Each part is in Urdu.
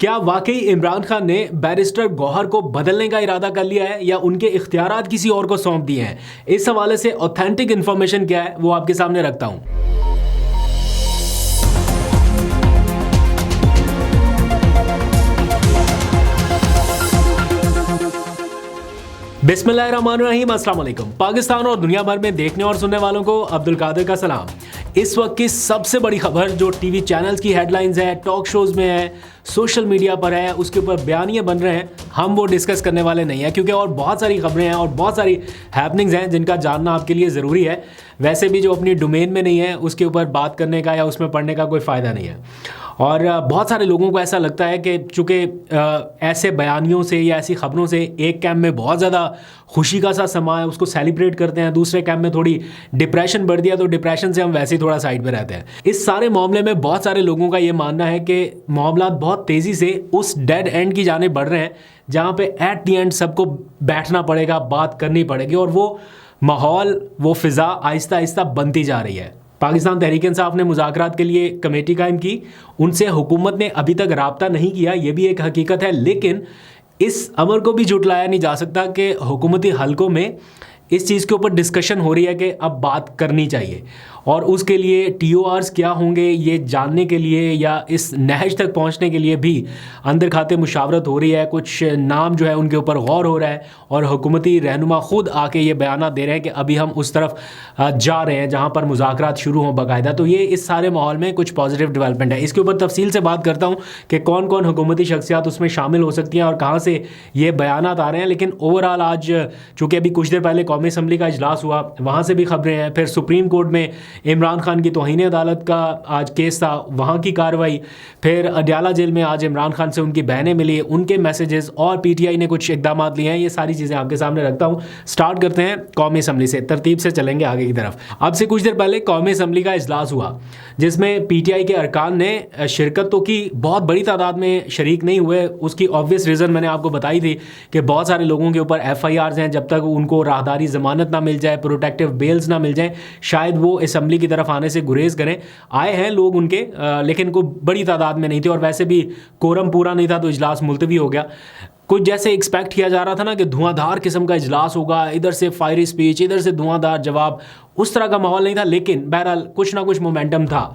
کیا واقعی عمران خان نے بیرسٹر گوہر کو بدلنے کا ارادہ کر لیا ہے یا ان کے اختیارات کسی اور کو سونپ دیے ہیں؟ اس حوالے سے اوتھینٹک انفارمیشن کیا ہے وہ آپ کے سامنے رکھتا ہوں۔ بسم اللہ الرحمن الرحیم، السلام علیکم۔ پاکستان اور دنیا بھر میں دیکھنے اور سننے والوں کو عبد القادر کا سلام۔ اس وقت کی سب سے بڑی خبر جو ٹی وی چینلز کی ہیڈ لائنز ہیں، ٹاک شوز میں ہے، سوشل میڈیا پر ہے، اس کے اوپر بیانیے بن رہے ہیں، ہم وہ ڈسکس کرنے والے نہیں ہیں کیونکہ اور بہت ساری خبریں ہیں اور بہت ساری ہیپننگز ہیں جن کا جاننا آپ کے لیے ضروری ہے۔ ویسے بھی جو اپنی ڈومین میں نہیں ہے اس کے اوپر بات کرنے کا یا اس میں پڑھنے کا کوئی فائدہ نہیں ہے۔ اور بہت سارے لوگوں کو ایسا لگتا ہے کہ چونکہ ایسے بیانیوں سے یا ایسی خبروں سے ایک کیمپ میں بہت زیادہ خوشی کا سا سما ہے، اس کو سیلیبریٹ کرتے ہیں، دوسرے کیمپ میں تھوڑی ڈپریشن بڑھ دیا تو ڈپریشن سے ہم ویسے ہی تھوڑا سائڈ پہ رہتے ہیں۔ اس سارے معاملے میں بہت سارے لوگوں کا یہ ماننا ہے کہ معاملات بہت تیزی سے اس ڈیڈ اینڈ کی جانب بڑھ رہے ہیں جہاں پہ ایٹ دی اینڈ سب کو بیٹھنا پڑے گا، بات کرنی پڑے گی، اور وہ ماحول، وہ فضا آہستہ آہستہ بنتی جا رہی ہے۔ پاکستان تحریک انصاف نے مذاکرات کے لیے کمیٹی قائم کی، ان سے حکومت نے ابھی تک رابطہ نہیں کیا، یہ بھی ایک حقیقت ہے، لیکن اس امر کو بھی جھٹلایا نہیں جا سکتا کہ حکومتی حلقوں میں اس چیز کے اوپر ڈسکشن ہو رہی ہے کہ اب بات کرنی چاہیے، اور اس کے لیے ٹی او آرز کیا ہوں گے یہ جاننے کے لیے یا اس نہج تک پہنچنے کے لیے بھی اندر کھاتے مشاورت ہو رہی ہے۔ کچھ نام جو ہے ان کے اوپر غور ہو رہا ہے اور حکومتی رہنما خود آ کے یہ بیانات دے رہے ہیں کہ ابھی ہم اس طرف جا رہے ہیں جہاں پر مذاکرات شروع ہوں باقاعدہ۔ تو یہ اس سارے ماحول میں کچھ پازیٹیو ڈیولپمنٹ ہے۔ اس کے اوپر تفصیل سے بات کرتا ہوں کہ کون کون حکومتی شخصیات اس میں شامل ہو سکتی ہیں اور کہاں سے یہ بیانات آ رہے ہیں۔ لیکن اوور آل آج چونکہ ابھی کچھ دیر پہلے قومی اسمبلی کا اجلاس ہوا، وہاں سے بھی خبریں ہیں، پھر سپریم کورٹ میں عمران خان کی توہین عدالت کا آج کیس تھا، وہاں کی کارروائی، پھر اڈیالہ جیل میں آج عمران خان سے ان کی بہنیں ملی، ان کے میسیجز، اور پی ٹی آئی نے کچھ اقدامات لیے ہیں۔ یہ ساری چیزیں آپ کے سامنے رکھتا ہوں۔ سٹارٹ کرتے ہیں قومی اسمبلی سے، ترتیب سے چلیں گے آگے کی طرف۔ اب سے کچھ دیر پہلے قومی اسمبلی کا اجلاس ہوا جس میں پی ٹی آئی کے ارکان نے شرکت تو کی، بہت بڑی تعداد میں شریک نہیں ہوئے۔ اس کی آبویس ریزن میں نے آپ کو بتائی تھی کہ بہت سارے لوگوں کے اوپر ایف آئی آرز ہیں، جب تک ان کو راہداری ضمانت نہ مل جائے، پروٹیکٹیو بیلز نہ مل جائیں، شاید وہ اسمبلی کی طرف آنے سے گریز کریں۔ آئے ہیں لوگ ان کے، لیکن کوئی بڑی تعداد میں نہیں تھے، اور ویسے بھی کورم پورا نہیں تھا تو اجلاس ملتوی ہو گیا۔ کچھ جیسے ایکسپیکٹ کیا جا رہا تھا نا کہ دھواں دھار قسم کا اجلاس ہوگا، ادھر سے فائری سپیچ، ادھر سے دھواں دھار جواب، اس طرح کا ماحول نہیں تھا، لیکن بہرحال کچھ نہ کچھ مومنٹم تھا۔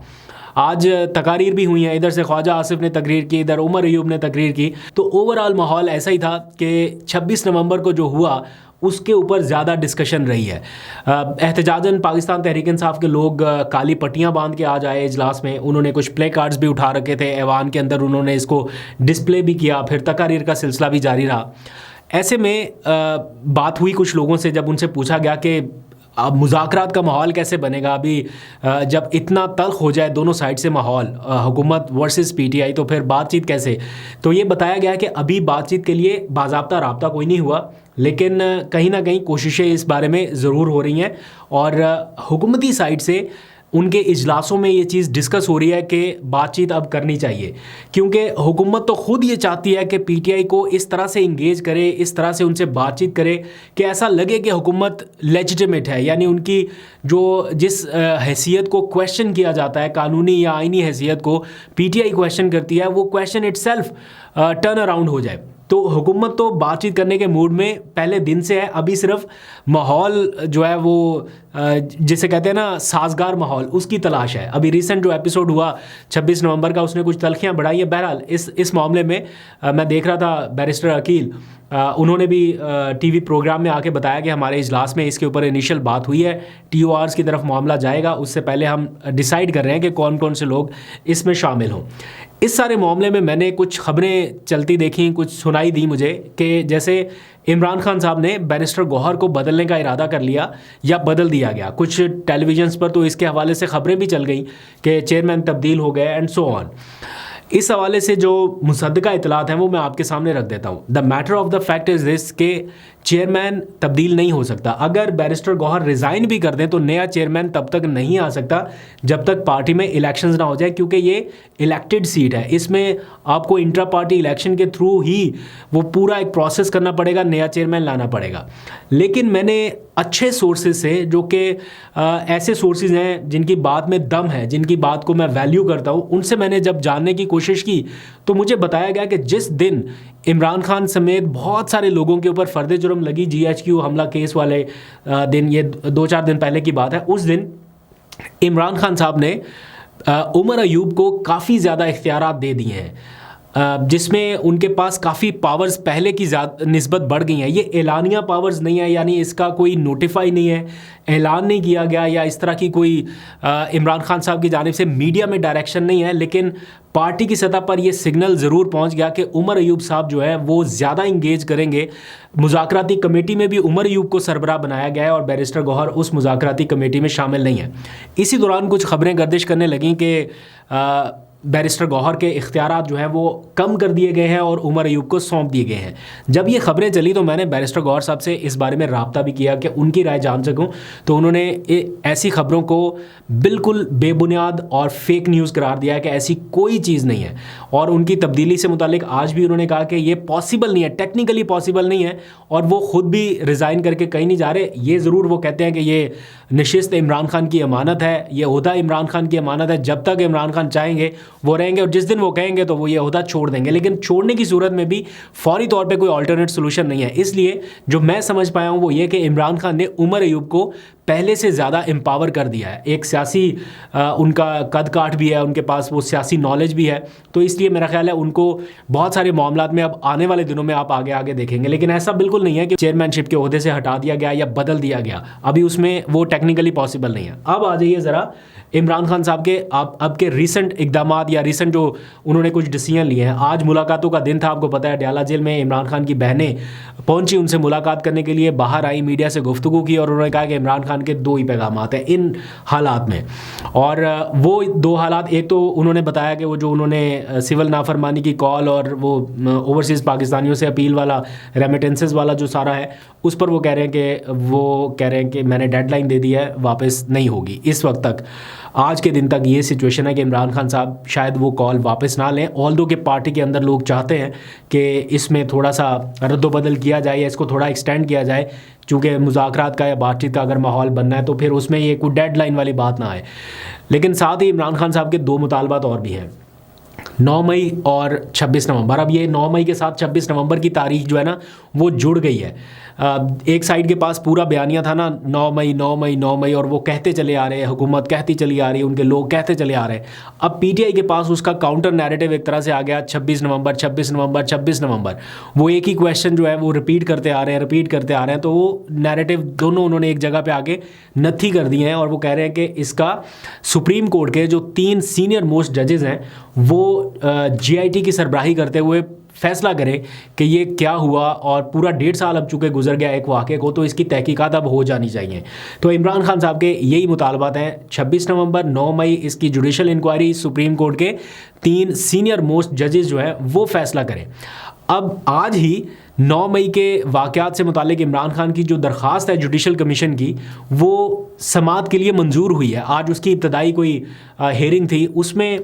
آج تقاریر بھی ہوئی ہیں، ادھر سے خواجہ آصف نے تقریر کی، ادھر عمر ایوب نے تقریر کی، تو اوور آل ماحول ایسا ہی تھا کہ 26 نومبر کو جو ہوا اس کے اوپر زیادہ ڈسکشن رہی ہے۔ احتجاجاً پاکستان تحریک انصاف کے لوگ کالی پٹیاں باندھ کے آج آئے اجلاس میں، انہوں نے کچھ پلے کارڈز بھی اٹھا رکھے تھے، ایوان کے اندر انہوں نے اس کو ڈسپلے بھی کیا، پھر تقاریر کا سلسلہ بھی جاری رہا۔ ایسے میں بات ہوئی کچھ لوگوں سے، جب ان سے پوچھا گیا کہ اب مذاکرات کا ماحول کیسے بنے گا، ابھی جب اتنا تلخ ہو جائے دونوں سائڈ سے ماحول، حکومت ورسز پی ٹی آئی، تو پھر بات چیت کیسے؟ تو یہ بتایا گیا کہ ابھی بات چیت کے لیے باضابطہ رابطہ کوئی نہیں ہوا، لیکن کہیں نہ کہیں کوششیں اس بارے میں ضرور ہو رہی ہیں، اور حکومتی سائڈ سے ان کے اجلاسوں میں یہ چیز ڈسکس ہو رہی ہے کہ بات چیت اب کرنی چاہیے، کیونکہ حکومت تو خود یہ چاہتی ہے کہ پی ٹی آئی کو اس طرح سے انگیج کرے، اس طرح سے ان سے بات چیت کرے کہ ایسا لگے کہ حکومت لیجیٹمیٹ ہے، یعنی ان کی جو جس حیثیت کو کویشچن کیا جاتا ہے، قانونی یا آئینی حیثیت کو پی ٹی آئی کویشچن کرتی ہے، وہ question itself turn around ہو جائے۔ تو حکومت تو بات چیت کرنے کے موڈ میں پہلے دن سے ہے، ابھی صرف ماحول جو ہے وہ جسے کہتے ہیں نا سازگار ماحول، اس کی تلاش ہے۔ ابھی ریسنٹ جو ایپیسوڈ ہوا 26 نومبر کا، اس نے کچھ تلخیاں بڑھائی ہیں۔ بہرحال اس معاملے میں میں دیکھ رہا تھا بیرسٹر عقیل، انہوں نے بھی ٹی وی پروگرام میں آ کے بتایا کہ ہمارے اجلاس میں اس کے اوپر انیشل بات ہوئی ہے، ٹی او آرز کی طرف معاملہ جائے گا، اس سے پہلے ہم ڈیسائیڈ کر رہے ہیں کہ کون کون سے لوگ اس میں شامل ہوں۔ اس سارے معاملے میں میں نے کچھ خبریں چلتی دیکھیں، کچھ سنائی دی مجھے کہ جیسے عمران خان صاحب نے بیرسٹر گوہر کو بدلنے کا ارادہ کر لیا یا بدل دیا گیا۔ کچھ ٹیلی ویژنس پر تو اس کے حوالے سے خبریں بھی چل گئیں کہ چیئرمین تبدیل ہو گئے اینڈ سو آن۔ اس حوالے سے جو مصدقہ اطلاعات ہیں وہ میں آپ کے سامنے رکھ دیتا ہوں۔ The matter of the fact is this کہ چیئرمین تبدیل نہیں ہو سکتا. اگر بیرسٹر گوہر ریزائن بھی کر دیں تو نیا چیئرمین تب تک نہیں آ سکتا جب تک پارٹی میں الیکشنز نہ ہو جائے, کیونکہ یہ الیکٹڈ سیٹ ہے. اس میں آپ کو انٹرا پارٹی الیکشن کے تھرو ہی وہ پورا ایک پروسیس کرنا پڑے گا, نیا چیئرمین لانا پڑے گا. لیکن میں نے اچھے سورسز سے, جو کہ ایسے سورسز ہیں جن کی بات میں دم ہے, جن کی بات کو میں ویلیو کرتا ہوں, ان سے میں نے جب جاننے کی کوشش کی تو مجھے بتایا گیا کہ جس دن عمران خان سمیت بہت سارے لوگوں کے اوپر فرد جرم لگی, GHQ حملہ کیس والے دن, یہ 2-4 دن پہلے کی بات ہے, اس دن عمران خان صاحب نے عمر ایوب کو کافی زیادہ اختیارات دے دیے ہیں, جس میں ان کے پاس کافی پاورز پہلے کی نسبت بڑھ گئی ہیں. یہ اعلانیہ پاورز نہیں ہے, یعنی اس کا کوئی نوٹیفائی نہیں ہے, اعلان نہیں کیا گیا, یا اس طرح کی کوئی عمران خان صاحب کی جانب سے میڈیا میں ڈائریکشن نہیں ہے. لیکن پارٹی کی سطح پر یہ سگنل ضرور پہنچ گیا کہ عمر ایوب صاحب جو ہے وہ زیادہ انگیج کریں گے. مذاکراتی کمیٹی میں بھی عمر ایوب کو سربراہ بنایا گیا ہے اور بیرسٹر گوہر اس مذاکراتی کمیٹی میں شامل نہیں ہے. اسی دوران کچھ خبریں گردش کرنے لگیں کہ بیرسٹر گوہر کے اختیارات جو ہیں وہ کم کر دیے گئے ہیں اور عمر ایوب کو سونپ دیے گئے ہیں. جب یہ خبریں چلی تو میں نے بیرسٹر گوہر صاحب سے اس بارے میں رابطہ بھی کیا کہ ان کی رائے جان سکوں, تو انہوں نے ایسی خبروں کو بالکل بے بنیاد اور فیک نیوز قرار دیا ہے کہ ایسی کوئی چیز نہیں ہے. اور ان کی تبدیلی سے متعلق آج بھی انہوں نے کہا کہ یہ پاسبل نہیں ہے, ٹیکنیکلی پاسبل نہیں ہے, اور وہ خود بھی ریزائن کر کے کہیں نہیں جا رہے. یہ ضرور وہ کہتے ہیں کہ یہ نشست عمران خان کی امانت ہے, یہ عہدہ عمران خان کی امانت ہے, جب تک عمران خان چاہیں گے وہ رہیں گے, اور جس دن وہ کہیں گے تو وہ یہ عہدہ چھوڑ دیں گے. لیکن چھوڑنے کی صورت میں بھی فوری طور پہ کوئی آلٹرنیٹ سولوشن نہیں ہے. اس لیے جو میں سمجھ پایا ہوں وہ یہ کہ عمران خان نے عمر ایوب کو پہلے سے زیادہ امپاور کر دیا ہے. ایک سیاسی ان کا قد کاٹ بھی ہے, ان کے پاس وہ سیاسی نالج بھی ہے, تو اس لیے میرا خیال ہے ان کو بہت سارے معاملات میں اب آنے والے دنوں میں آپ آگے دیکھیں گے. لیکن ایسا بالکل نہیں ہے کہ چیئرمین شپ کے عہدے سے ہٹا دیا گیا یا بدل دیا گیا, ابھی اس میں وہ ٹیکنیکلی پاسبل نہیں ہے. اب آ جائیے ذرا عمران خان صاحب کے اب کے ریسنٹ اقدامات یا ریسنٹ جو انہوں نے کچھ ڈیسیژن لیے ہیں. آج ملاقاتوں کا دن تھا, آپ کو پتہ ہے ڈیالہ جیل میں عمران خان کی بہنیں پہنچی, ان سے ملاقات کرنے کے لیے باہر آئی, میڈیا سے گفتگو کی, اور انہوں نے کہا کہ عمران خان کے 2 ہی پیغامات ہیں ان حالات میں. اور وہ 2 حالات, ایک تو انہوں نے بتایا کہ وہ جو انہوں نے سول نافرمانی کی کال اور وہ اوورسیز پاکستانیوں سے اپیل والا, ریمیٹنسز والا جو سارا ہے, اس پر وہ کہہ رہے ہیں کہ میں نے ڈیڈ لائن دے دی ہے, واپس نہیں ہوگی. اس وقت تک, آج کے دن تک یہ سچویشن ہے کہ عمران خان صاحب شاید وہ کال واپس نہ لیں, آلدو کہ پارٹی کے اندر لوگ چاہتے ہیں کہ اس میں تھوڑا سا رد و بدل کیا جائے یا اس کو تھوڑا ایکسٹینڈ کیا جائے, چونکہ مذاکرات کا یا بات چیت کا اگر ماحول بننا ہے تو پھر اس میں یہ کوئی ڈیڈ لائن والی بات نہ آئے. لیکن ساتھ ہی عمران خان صاحب کے 2 مطالبات اور بھی ہیں, 9 مئی اور 26 نومبر. اب یہ 9 مئی کے ساتھ 26 نومبر کی تاریخ جو ہے نا وہ جڑ گئی ہے. ایک سائڈ کے پاس پورا بیانیہ تھا نا 9 مئی, اور وہ کہتے چلے آ رہے ہیں, حکومت کہتی چلی آ رہی ہے, ان کے لوگ کہتے چلے آ رہے ہیں. اب پی ٹی آئی کے پاس اس کا کاؤنٹر نیریٹو ایک طرح سے آ گیا 26 نومبر. وہ ایک ہی کویشچن جو ہے وہ ریپیٹ کرتے آ رہے ہیں, تو وہ نیریٹو دونوں انہوں نے ایک جگہ پہ آگے نتھی کر دیے ہیں, اور وہ کہہ رہے ہیں کہ اس کا سپریم کورٹ کے جو 3 سینئر موسٹ ججز ہیں وہ GIT کی سربراہی کرتے ہوئے فیصلہ کرے کہ یہ کیا ہوا, اور پورا 1.5 سال اب چونکہ گزر گیا ایک واقعے کو, تو اس کی تحقیقات اب ہو جانی چاہیے. تو عمران خان صاحب کے یہی مطالبات ہیں, 26 نومبر 9 مئی اس کی جوڈیشل انکوائری, سپریم کورٹ کے 3 سینئر موسٹ ججز جو ہیں وہ فیصلہ کریں. اب آج ہی 9 مئی کے واقعات سے متعلق عمران خان کی جو درخواست ہے جوڈیشل کمیشن کی, وہ سماعت کے لیے منظور ہوئی ہے. آج اس کی ابتدائی کوئی ہیئرنگ تھی, اس میں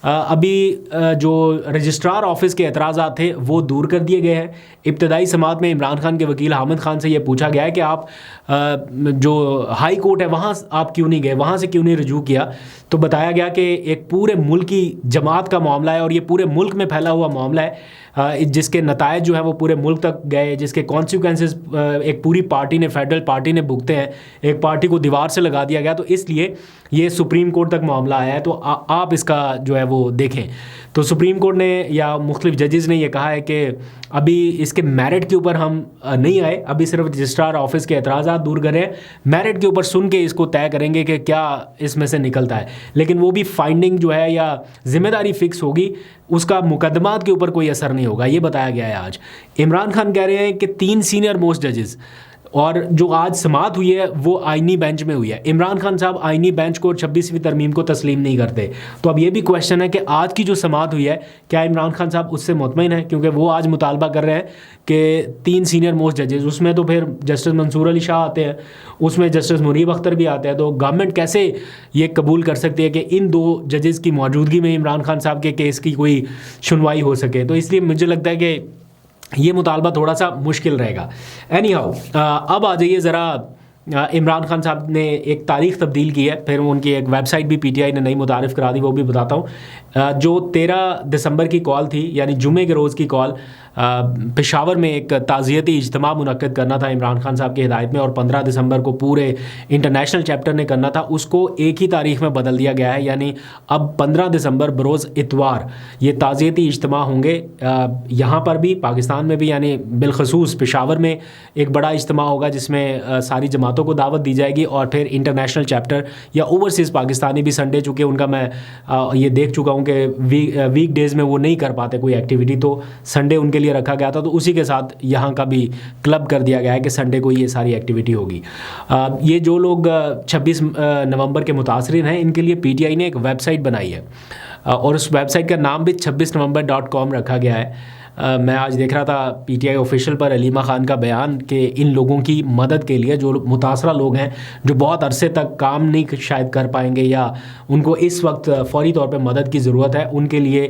ابھی جو رجسٹرار آفس کے اعتراضات تھے وہ دور کر دیے گئے ہیں. ابتدائی سماعت میں عمران خان کے وکیل حامد خان سے یہ پوچھا گیا ہے کہ آپ جو ہائی کورٹ ہے وہاں آپ کیوں نہیں گئے, وہاں سے کیوں نہیں رجوع کیا. تو بتایا گیا کہ ایک پورے ملک کی جماعت کا معاملہ ہے, اور یہ پورے ملک میں پھیلا ہوا معاملہ ہے, جس کے نتائج جو ہیں وہ پورے ملک تک گئے, جس کے کانسیکوینسز ایک پوری پارٹی نے, فیڈرل پارٹی نے بھگتے ہیں, ایک پارٹی کو دیوار سے لگا دیا گیا. تو اس لیے یہ سپریم کورٹ تک معاملہ آیا ہے. تو آپ اس کا جو ہے وہ دیکھیں. تو سپریم کورٹ نے یا مختلف ججز نے یہ کہا ہے کہ ابھی اس کے میرٹ کے اوپر ہم نہیں آئے, ابھی صرف رجسٹرار آفس کے اعتراضات دور کریں, میرٹ کے اوپر سن کے اس کو طے کریں گے کہ کیا اس میں سے نکلتا ہے. لیکن وہ بھی فائنڈنگ جو ہے یا ذمہ داری فکس ہوگی, اس کا مقدمات کے اوپر کوئی اثر نہیں ہوگا, یہ بتایا گیا ہے. آج عمران خان کہہ رہے ہیں کہ 3 سینئر موسٹ ججز, اور جو آج سماعت ہوئی ہے وہ آئینی بینچ میں ہوئی ہے. عمران خان صاحب آئینی بینچ کو اور 26ویں ترمیم کو تسلیم نہیں کرتے. تو اب یہ بھی کویشچن ہے کہ آج کی جو سماعت ہوئی ہے کیا عمران خان صاحب اس سے مطمئن ہیں؟ کیونکہ وہ آج مطالبہ کر رہے ہیں کہ 3 سینئر موسٹ ججز، اس میں تو پھر جسٹس منصور علی شاہ آتے ہیں، اس میں جسٹس منیب اختر بھی آتے ہیں. تو گورنمنٹ کیسے یہ قبول کر سکتی ہے کہ ان 2 ججز کی موجودگی میں عمران خان صاحب کے کیس کی کوئی سنوائی ہو سکے؟ تو اس لیے مجھے لگتا ہے کہ یہ مطالبہ تھوڑا سا مشکل رہے گا. اینی ہاؤ، اب آ جائیے ذرا، عمران خان صاحب نے ایک تاریخ تبدیل کی ہے، پھر ان کی ایک ویب سائٹ بھی پی ٹی آئی نے نئی متعارف کرا دی، وہ بھی بتاتا ہوں. جو 13 دسمبر کی کال تھی، یعنی جمعے کے روز کی کال، پشاور میں ایک تعزیتی اجتماع منعقد کرنا تھا عمران خان صاحب کی ہدایت میں، اور 15 دسمبر کو پورے انٹرنیشنل چیپٹر نے کرنا تھا. اس کو ایک ہی تاریخ میں بدل دیا گیا ہے، یعنی اب 15 دسمبر بروز اتوار یہ تعزیتی اجتماع ہوں گے. یہاں پر بھی پاکستان میں بھی، یعنی بالخصوص پشاور میں ایک بڑا اجتماع ہوگا جس میں ساری جماعتوں کو دعوت دی جائے گی، اور پھر انٹرنیشنل چیپٹر یا اوورسیز پاکستانی بھی سنڈے، چونکہ ان کا میں یہ دیکھ چکا ہوں کہ ویک ڈیز میں وہ نہیں کر پاتے کوئی ایکٹیویٹی، تو سنڈے ان کے لیے رکھا گیا تھا. تو اسی کے ساتھ یہاں کا بھی کلب کر دیا گیا ہے کہ سنڈے کو یہ ساری ایکٹیویٹی ہوگی. یہ جو لوگ 26 نومبر کے متاثرین ہیں، ان کے لیے پی ٹی آئی نے ایک ویب سائٹ بنائی ہے، اور اس ویب سائٹ کا نام بھی 26november.com رکھا گیا ہے. میں آج دیکھ رہا تھا پی ٹی آئی آفیشیل پر علیمہ خان کا بیان کہ ان لوگوں کی مدد کے لیے، جو متاثرہ لوگ ہیں جو بہت عرصے تک کام نہیں شاید کر پائیں گے یا ان کو اس وقت فوری طور پہ مدد کی ضرورت ہے، ان کے لیے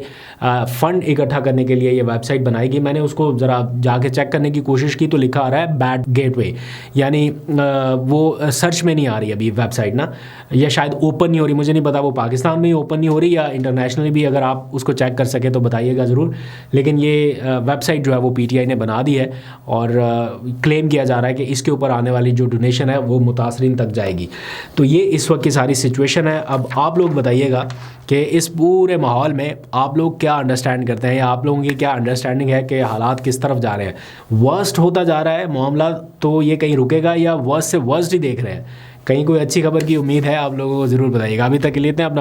فنڈ اکٹھا کرنے کے لیے یہ ویب سائٹ بنائی گئی. میں نے اس کو ذرا جا کے چیک کرنے کی کوشش کی تو لکھا آ رہا ہے بیڈ گیٹ وے، یعنی وہ سرچ میں نہیں آ رہی ابھی ویب سائٹ نا، یا شاید اوپن نہیں ہو رہی، مجھے نہیں پتا وہ پاکستان میں ہی اوپن نہیں ہو رہی یا انٹرنیشنلی بھی. اگر آپ اس کو چیک کر سکیں تو بتائیے گا ضرور. لیکن یہ ویب سائٹ جو ہے وہ پی ٹی آئی نے بنا دی ہے، اور کلیم کیا جا رہا ہے کہ اس کے اوپر آنے والی جو ڈونیشن ہے وہ متاثرین تک جائے گی. تو یہ اس وقت کی ساری سچویشن ہے. اب آپ لوگ بتائیے گا کہ اس پورے ماحول میں آپ لوگ کیا انڈرسٹینڈ کرتے ہیں، یا آپ لوگوں کی کیا انڈرسٹینڈنگ ہے کہ حالات کس طرف جا رہے ہیں؟ ورسٹ ہوتا جا رہا ہے معاملہ، تو یہ کہیں رکے گا، یا ورسٹ سے ورسٹ ہی دیکھ رہے ہیں؟ کہیں کوئی اچھی خبر کی امید ہے؟ آپ لوگوں کو ضرور بتائیے گا. ابھی تک کے لیے اتنے، اپنا